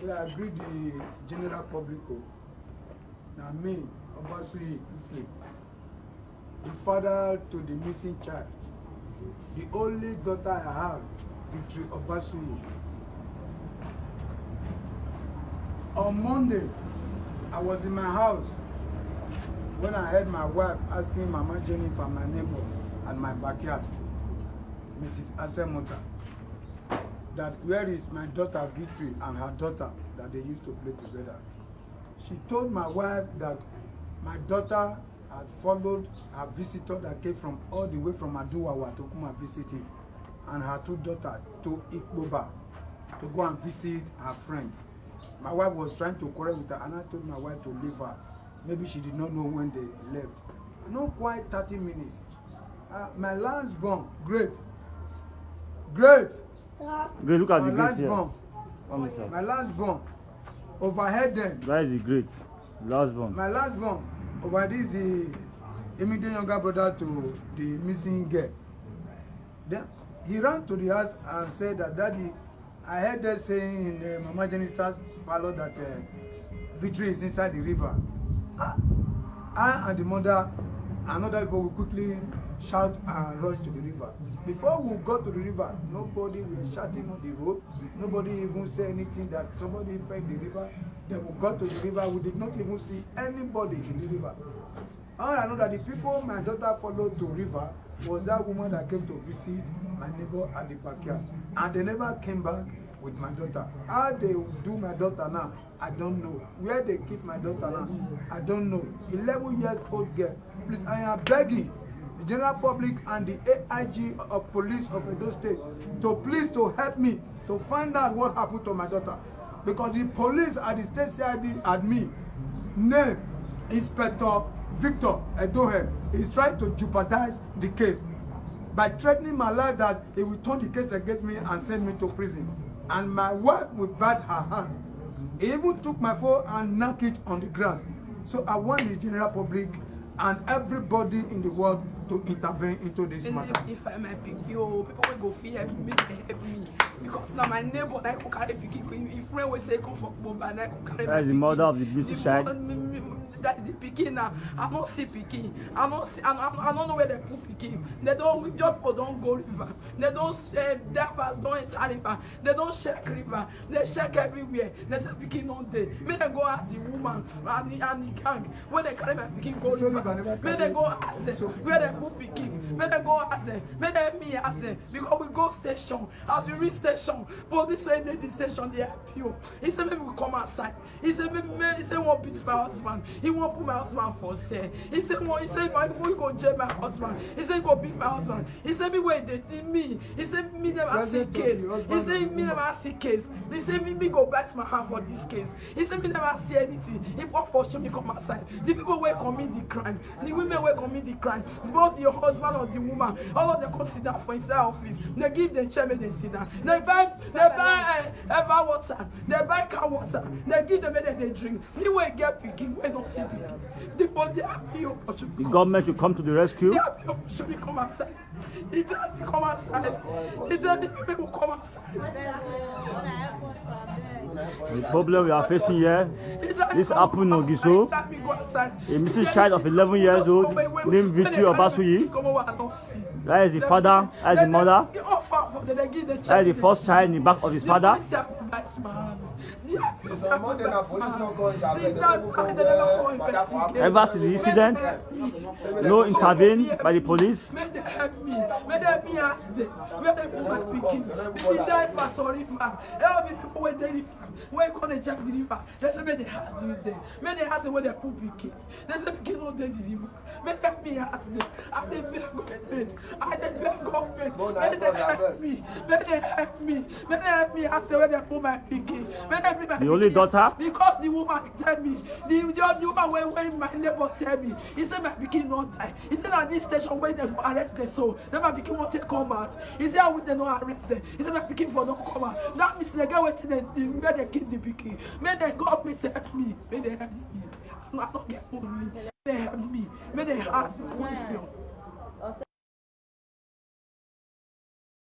Yeah, I agree the general public. Now me, Obasui, sleep. The father to the missing child. The only daughter I have, Victory Obasui. On Monday, I was in my house when I heard my wife asking Mama Jennifer, my neighbor, at my backyard, Mrs. Asemota, that where is my daughter Victory and her daughter that they used to play together. She told my wife that my daughter had followed her visitor that came from all the way from Aduwawa to come and visit him, and her two daughters to Ikboba to go and visit her friend. My wife was trying to quarrel with her, and I told my wife to leave her. Maybe she did not know when they left. Not quite 30 minutes. My last born, great. Great, look at my the last great born. here. My last born. Overhead them. That is the great. Last one. My last born. Over this the immediate younger brother to the missing girl. Then he ran to the house and said that, Daddy, I heard them saying in the Mama Jennifer's parlor that Victory is inside the river. I and the mother and other people will quickly shout and rush to the river. Before we got to the river, nobody was shouting on the road. Nobody even said anything that somebody fell in the river. Then we got to the river, we did not even see anybody in the river. All I know that the people my daughter followed to river was that woman that came to visit my neighbor at the backyard. And they never came back with my daughter. How they do my daughter now, I don't know. Where they keep my daughter now, I don't know. 11-year-old girl. Please, I am begging the general public and the AIG of police of Edo State to please to help me to find out what happened to my daughter. Because the police at the state CID at me, named Inspector Victor Edohe, is trying to jeopardize the case by threatening my life that he will turn the case against me and send me to prison. And my wife will bite her hand. He even took my phone and knocked it on the ground. So I want the general public and everybody in the world to intervene into this matter. If I might pick you, people will go fear me, help me. Because now my neighbor, I could carry picking. If friend will say come for Boba, I could carry. That is the mother of the missing child. That's the picking now. I don't see picking. I don't know where they put picking. They don't job or don't go river. They don't divers don't enter river. They don't check river. They check everywhere. They say picking on day. May they go ask the woman and the gang when they carry my picking go river. May they go ask them where they put picking. May they go ask them. May they me ask them because we go station. As we reach station, police say they the station they help you. He said maybe we come outside. He said won't beat my husband. He won't put my husband for sale. He said we go jail my husband. He said go beat my husband. He said me wait they me. He said me never see case. He said me never see case. He said me go back my hand for this case. He said me never see anything. He won't pursue me come outside. The people will commit the crime. The women will commit the crime. Both your husband or the woman, all of them consider for inside office. They give them chairman they sit down. They buy ever water. They buy car water. They give them and they drink. Me will get picking when not see picking. The government should come to the rescue. The should be come outside. It doesn't come outside. It doesn't people come outside. The problem we are facing here, this happened in Ogiso. A missing child of 11 years old named Victory Obasui. That is the father, that is the mother. That is the first child in the back of his father. Ever since the incident, no intervene by the police. May they help me. May they help me ask them. Where they put my picking. They die for sorry for. Help me people where they river. Where you gonna check the river? They say may they ask them there. May they ask them where they put picking. They say picking no dey the river. May they help me ask them. I dey beg government. I dey beg government. May they help me. May they help me. May they help me ask them where they put my picking. May they be my the only daughter? Because the woman tell me. The woman when my neighbor tell me. He said my pikin not die. He said at this station where they arrest them so then my pikin want to come out. He said how they not arrest them. He said my pikin for don't come out. That means they get waiting where they kill the pikin. May they government help me. May they help me. I'm not get money. May they help me. May they ask the question.